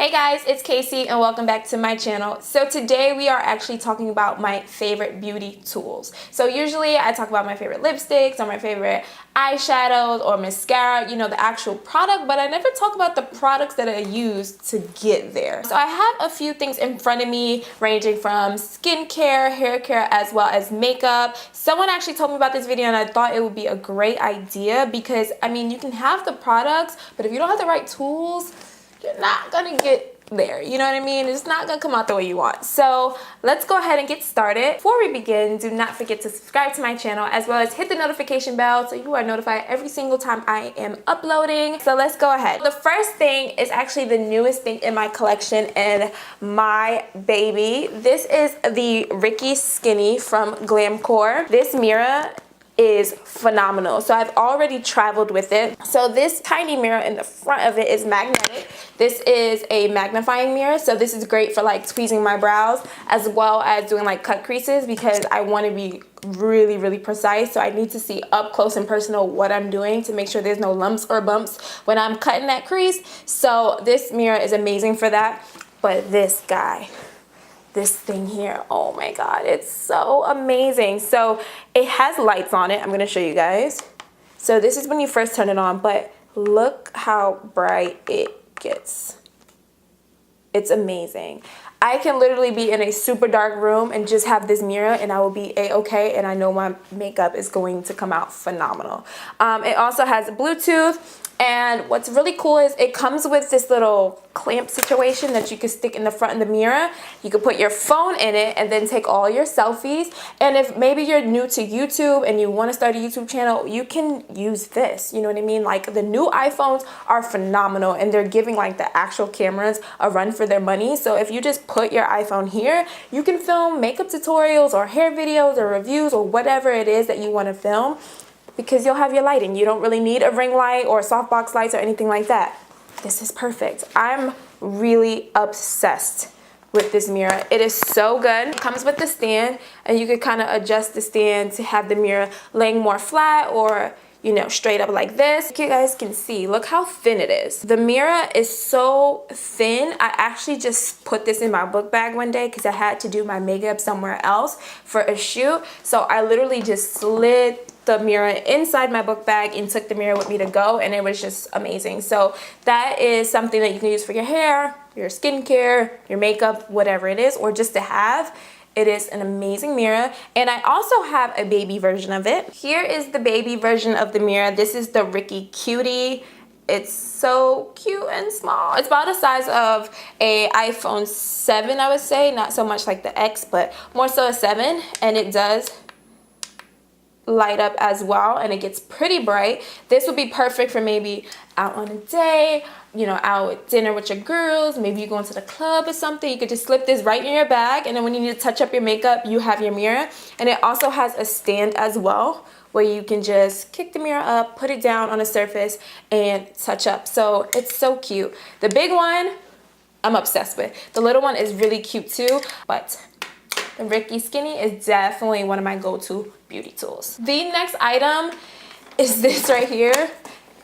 Hey guys, it's Casey and welcome back to my channel. So today we are actually talking about my favorite beauty tools. So usually I talk about my favorite lipsticks or my favorite eyeshadows or mascara, you know, the actual product, but I never talk about the products that I use to get there. So I have a few things in front of me ranging from skincare, hair care, as well as makeup. Someone actually told me about this video and I thought it would be a great idea because, I mean, you can have the products, but if you don't have the right tools, you're not gonna get there, you know what I mean? It's not gonna come out the way you want. So let's go ahead and get started. Before we begin, do not forget to subscribe to my channel as well as hit the notification bell so you are notified every single time I am uploading. So let's go ahead. The first thing is actually the newest thing in my collection and my baby. This is the Riki Skinny from Glamcor. This mirror is phenomenal. So I've already traveled with it. So this tiny mirror in the front of it is magnetic. This is a magnifying mirror. So this is great for like tweezing my brows as well as doing like cut creases because I want to be really precise. So I need to see up close and personal what I'm doing to make sure there's no lumps or bumps when I'm cutting that crease. So this mirror is amazing for that. But this guy, this thing here, oh my god, it's so amazing. So it has lights on it. I'm gonna show you guys. So this is when you first turn it on, but look how bright it gets. It's amazing. I can literally be in a super dark room and just have this mirror and I will be a-okay, and I know my makeup is going to come out phenomenal. It also has Bluetooth. And what's really cool is it comes with this little clamp situation that you can stick in the front of the mirror. You can put your phone in it and then take all your selfies. And if maybe you're new to YouTube and you want to start a YouTube channel, you can use this. You know what I mean? Like the new iPhones are phenomenal and they're giving like the actual cameras a run for their money. So if you just put your iPhone here, you can film makeup tutorials or hair videos or reviews or whatever it is that you want to film, because you'll have your lighting. You don't really need a ring light or softbox lights or anything like that. This is perfect. I'm really obsessed with this mirror. It is so good. It comes with the stand and you can kind of adjust the stand to have the mirror laying more flat or, you know, straight up like this. You guys can see, look how thin it is. The mirror is so thin. I actually just put this in my book bag one day because I had to do my makeup somewhere else for a shoot. So I literally just slid the mirror inside my book bag and took the mirror with me to go, and it was just amazing. So that is something that you can use for your hair, your skincare, your makeup, whatever it is, or just to have. It is an amazing mirror, and I also have a baby version of it. Here is the baby version of the mirror. This is the Riki Cutie. It's so cute and small. It's about the size of a iPhone 7, I would say. Not so much like the X, but more so a 7, and it does light up as well, and it gets pretty bright. This would be perfect for maybe out on a day, you know, out at dinner with your girls, maybe you going to the club or something. You could just slip this right in your bag, and then when you need to touch up your makeup, you have your mirror. And it also has a stand as well where you can just kick the mirror up, put it down on a surface, and touch up. So it's so cute. The big one I'm obsessed with. The little one is really cute too, but the Riki Skinny is definitely one of my go-to beauty tools. The next item is this right here.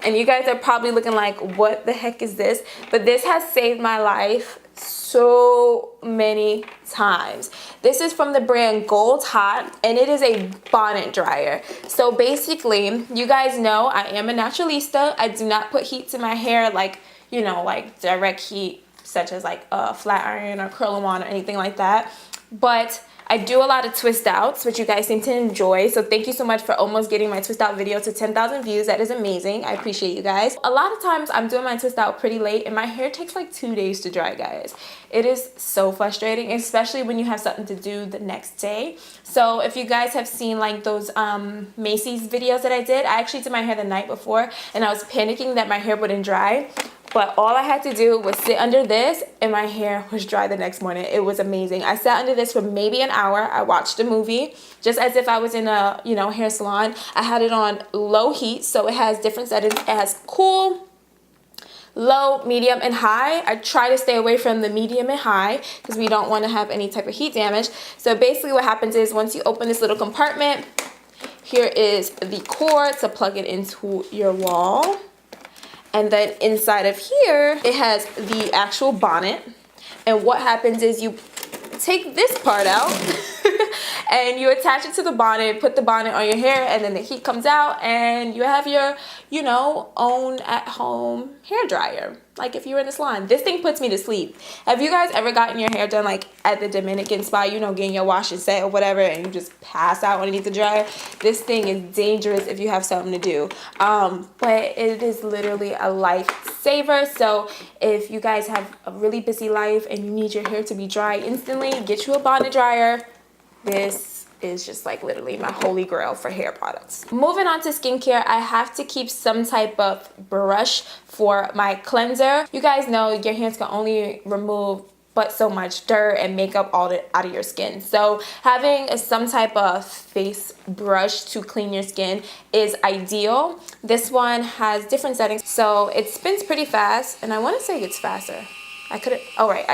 And you guys are probably looking like, what the heck is this? But this has saved my life so many times. This is from the brand Gold Hot, and it is a bonnet dryer. So basically, you guys know I am a naturalista. I do not put heat to my hair like, you know, like direct heat, such as like a flat iron or curl on or anything like that. But I do a lot of twist outs, which you guys seem to enjoy. So thank you so much for almost getting my twist out video to 10,000 views. That is amazing. I appreciate you guys. A lot of times I'm doing my twist out pretty late and my hair takes like 2 days to dry, guys. It is so frustrating, especially when you have something to do the next day. So if you guys have seen like those Macy's videos that I did, I actually did my hair the night before and I was panicking that my hair wouldn't dry. But all I had to do was sit under this and my hair was dry the next morning. It was amazing. I sat under this for maybe an hour. I watched a movie just as if I was in a, you know, hair salon. I had it on low heat, so it has different settings. It has cool, low, medium, and high. I try to stay away from the medium and high because we don't want to have any type of heat damage. So basically what happens is once you open this little compartment, here is the cord to plug it into your wall. And then inside of here, it has the actual bonnet. And what happens is you take this part out and you attach it to the bonnet, put the bonnet on your hair, and then the heat comes out and you have your, you know, own at-home hair dryer. Like if you were in the salon. This thing puts me to sleep. Have you guys ever gotten your hair done like at the Dominican spa, you know, getting your wash and set or whatever, and you just pass out underneath the dryer? This thing is dangerous if you have something to do. But it is literally a lifesaver. So if you guys have a really busy life and you need your hair to be dry instantly, get you a bonnet dryer. This is just like literally my holy grail for hair products. Moving on to skincare, I have to keep some type of brush for my cleanser. You guys know your hands can only remove but so much dirt and makeup all out of your skin. So having some type of face brush to clean your skin is ideal. This one has different settings, so it spins pretty fast, and I want to say it gets faster. I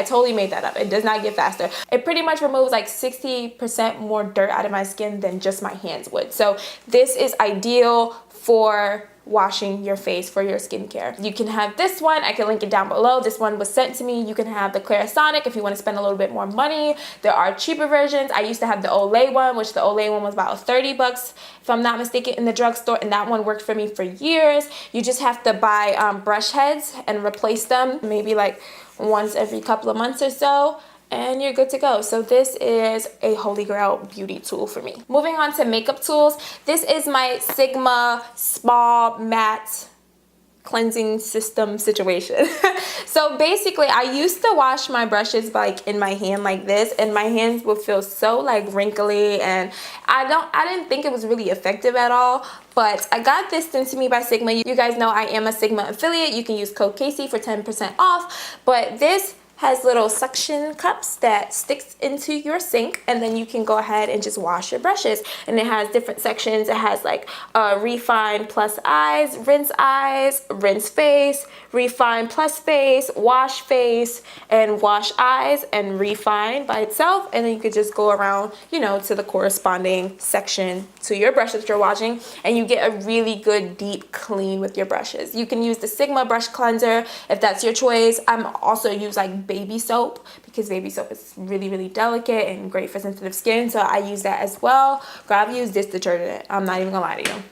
totally made that up. It does not get faster. It pretty much removes like 60% more dirt out of my skin than just my hands would. So this is ideal for washing your face for your skincare. You can have this one. I can link it down below. This one was sent to me. You can have the Clarisonic if you want to spend a little bit more money. There are cheaper versions. I used to have the Olay one, which the Olay one was about 30 bucks if I'm not mistaken in the drugstore, and that one worked for me for years. You just have to buy brush heads and replace them maybe like once every couple of months or so, and you're good to go. So this is a holy grail beauty tool for me. Moving on to makeup tools, this is my Sigma Spa Matte cleansing system situation. So basically I used to wash my brushes like in my hand like this, and my hands would feel so like wrinkly, and I didn't think it was really effective at all. But I got this sent to me by Sigma. You guys know I am a Sigma affiliate. You can use code Casey for 10% off. But this has little suction cups that sticks into your sink, and then you can go ahead and just wash your brushes. And it has different sections. It has like refine plus eyes, rinse face, refine plus face, wash face, and wash eyes, and refine by itself. And then you could just go around, you know, to the corresponding section to your brush that you're washing, and you get a really good deep clean with your brushes. You can use the Sigma brush cleanser if that's your choice. I'm also use like baby soap, because baby soap is really, really delicate and great for sensitive skin, so I use that as well. Girl, I've used this detergent. I'm not even gonna lie to you.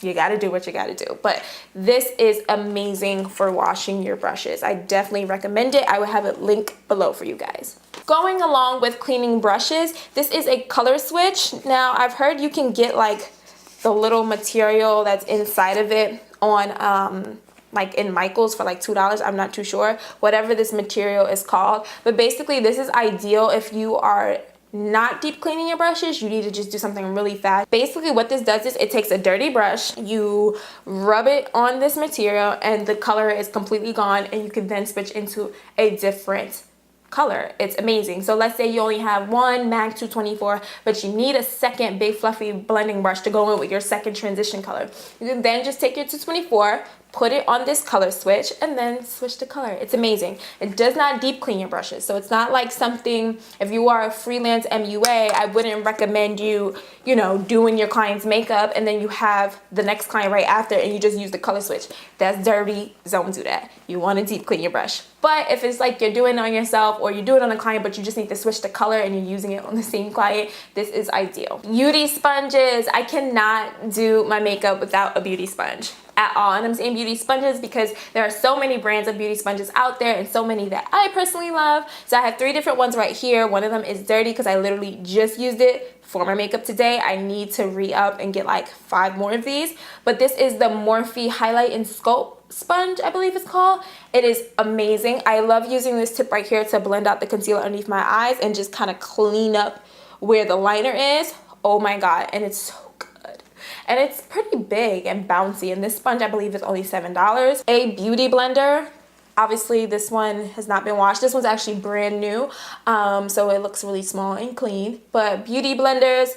You gotta do what you gotta do. But this is amazing for washing your brushes. I definitely recommend it. I will have it linked below for you guys. Going along with cleaning brushes, this is a color switch. Now, I've heard you can get like the little material that's inside of it on like in Michael's for like $2. I'm not too sure, whatever this material is called. But basically this is ideal if you are not deep cleaning your brushes. You need to just do something really fast. Basically what this does is it takes a dirty brush, you rub it on this material, and the color is completely gone, and you can then switch into a different color. It's amazing. So let's say you only have one MAC 224, but you need a second big fluffy blending brush to go in with your second transition color. You can then just take your 224, put it on this color switch, and then switch the color. It's amazing. It does not deep clean your brushes. So it's not like something, if you are a freelance MUA, I wouldn't recommend you, you know, doing your client's makeup and then you have the next client right after and you just use the color switch. That's dirty. Don't do that. You want to deep clean your brush. But if it's like you're doing it on yourself, or you do it on a client but you just need to switch the color and you're using it on the same client, this is ideal. Beauty sponges. I cannot do my makeup without a beauty sponge at all. And I'm saying beauty sponges because there are so many brands of beauty sponges out there, and so many that I personally love. So I have 3 different ones right here. One of them is dirty because I literally just used it for my makeup today. I need to re-up and get like 5 more of these. But this is the Morphe Highlight and Sculpt sponge, I believe it's called. It is amazing. I love using this tip right here to blend out the concealer underneath my eyes and just kind of clean up where the liner is. Oh my god, and it's so good. And it's pretty big and bouncy, and this sponge I believe is only $7. A beauty blender. Obviously this one has not been washed. This one's actually brand new, so it looks really small and clean. But beauty blenders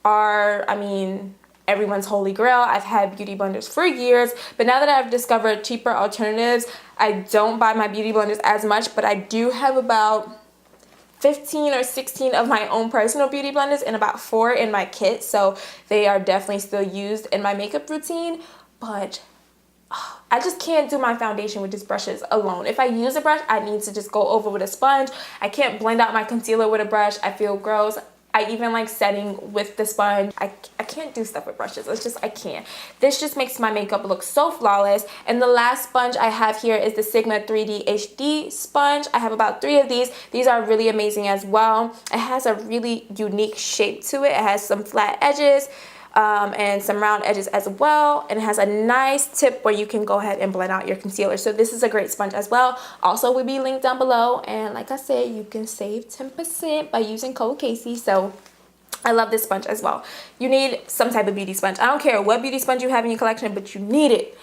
are, I mean, everyone's holy grail. I've had beauty blenders for years, but now that I've discovered cheaper alternatives, I don't buy my beauty blenders as much, but I do have about 15 or 16 of my own personal beauty blenders and about 4 in my kit, so they are definitely still used in my makeup routine. But I just can't do my foundation with just brushes alone. If I use a brush, I need to just go over with a sponge. I can't blend out my concealer with a brush. I feel gross. I even like setting with the sponge. I can't do stuff with brushes. It's just, I can't. This just makes my makeup look so flawless. And the last sponge I have here is the Sigma 3D HD sponge. I have about 3 of these. These are really amazing as well. It has a really unique shape to it. It has some flat edges. And some round edges as well, and it has a nice tip where you can go ahead and blend out your concealer. So this is a great sponge as well. Also will be linked down below, and like I said, you can save 10% by using code Casey. So I love this sponge as well. You need some type of beauty sponge. I don't care what beauty sponge you have in your collection, but you need it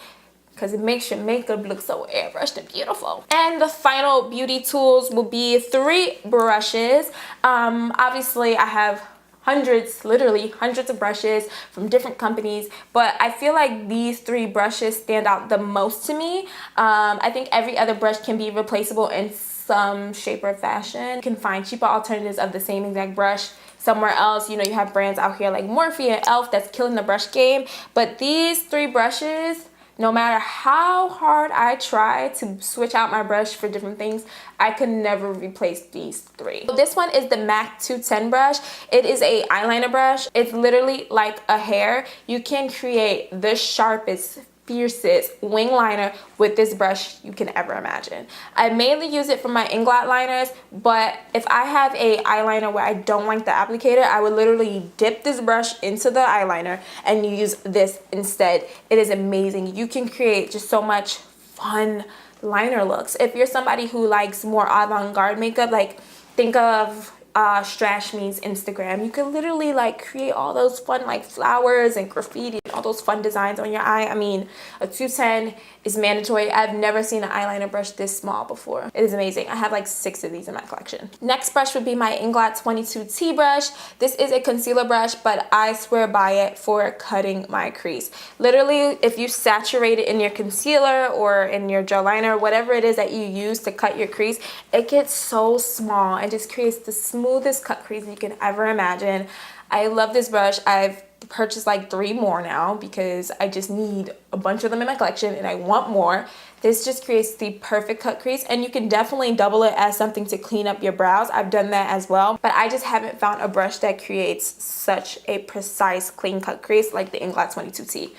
because it makes your makeup look so airbrushed and beautiful. And the final beauty tools will be 3 brushes. Obviously I have hundreds, literally hundreds of brushes from different companies, but I feel like these 3 brushes stand out the most to me. I think every other brush can be replaceable in some shape or fashion. You can find cheaper alternatives of the same exact brush somewhere else. You know, you have brands out here like Morphe and e.l.f. that's killing the brush game, but these 3 brushes, no matter how hard I try to switch out my brush for different things, I could never replace these 3. This one is the MAC 210 brush. It is a eyeliner brush. It's literally like a hair. You can create the sharpest, fiercest wing liner with this brush you can ever imagine. I mainly use it for my Inglot liners, but if I have a eyeliner where I don't like the applicator, I would literally dip this brush into the eyeliner and use this instead. It is amazing. You can create just so much fun liner looks. If you're somebody who likes more avant-garde makeup, like think of Strash Me's Instagram, you can literally like create all those fun like flowers and graffiti and all those fun designs on your eye. I mean, a 210 is mandatory. I've never seen an eyeliner brush this small before. It is amazing. I have like 6 of these in my collection. Next brush would be my Inglot 22T brush. This is a concealer brush, but I swear by it for cutting my crease. Literally, if you saturate it in your concealer or in your gel liner, whatever it is that you use to cut your crease, it gets so small and just creates the smoothest cut crease you can ever imagine. I love this brush. I've purchased like 3 more now because I just need a bunch of them in my collection and I want more. This just creates the perfect cut crease, and you can definitely double it as something to clean up your brows. I've done that as well, but I just haven't found a brush that creates such a precise clean cut crease like the Inglot 22T.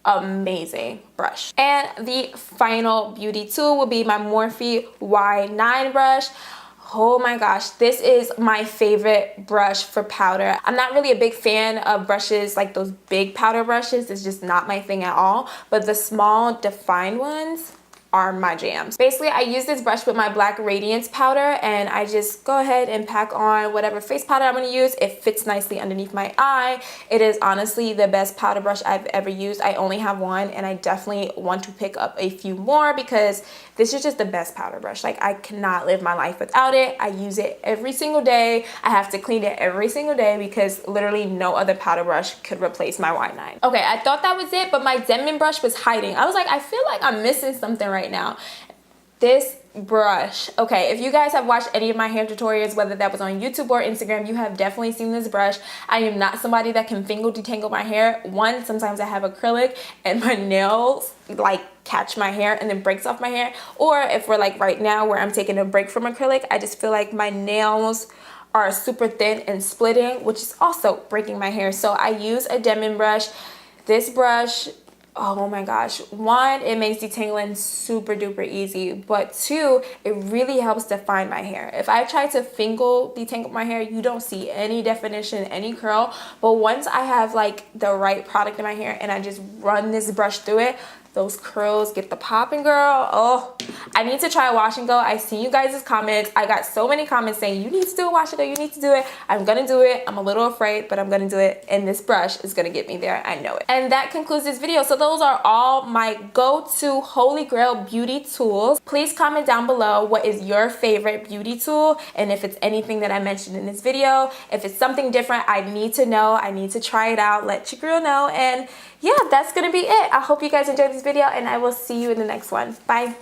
Amazing brush. And the final beauty tool will be my Morphe Y9 brush. Oh my gosh, this is my favorite brush for powder. I'm not really a big fan of brushes like those big powder brushes. It's just not my thing at all. But the small defined ones are my jams. Basically, I use this brush with my black Radiance powder, and I just go ahead and pack on whatever face powder I'm going to use. It fits nicely underneath my eye. It is honestly the best powder brush I've ever used. I only have one, and I definitely want to pick up a few more because this is just the best powder brush. Like, I cannot live my life without it. I use it every single day. I have to clean it every single day because literally no other powder brush could replace my Y9. Okay, I thought that was it, but my Denman brush was hiding. I was like, I feel like I'm missing something right now. This brush, okay, if you guys have watched any of my hair tutorials, whether that was on YouTube or Instagram, you have definitely seen this brush. I am not somebody that can finger detangle my hair. One, sometimes I have acrylic and my nails like catch my hair and then breaks off my hair. Or if we're like right now where I'm taking a break from acrylic, I just feel like my nails are super thin and splitting, which is also breaking my hair. So I use a Denman brush. This brush, oh my gosh, 1, it makes detangling super duper easy, but 2, it really helps define my hair. If I try to finger detangle my hair, you don't see any definition, any curl, but once I have like the right product in my hair and I just run this brush through it, those curls get the popping, girl. Oh, I need to try wash and go. I see you guys' comments. I got so many comments saying you need to do a wash and go, you need to do it. I'm gonna do it. I'm a little afraid, but I'm gonna do it, and this brush is gonna get me there. I know it. And that concludes this video. So those are all my go-to holy grail beauty tools. Please comment down below what is your favorite beauty tool, and if it's anything that I mentioned in this video. If it's something different, I need to know. I need to try it out. Let your girl know. And yeah, that's gonna be it. I hope you guys enjoyed this video, and I will see you in the next one. Bye.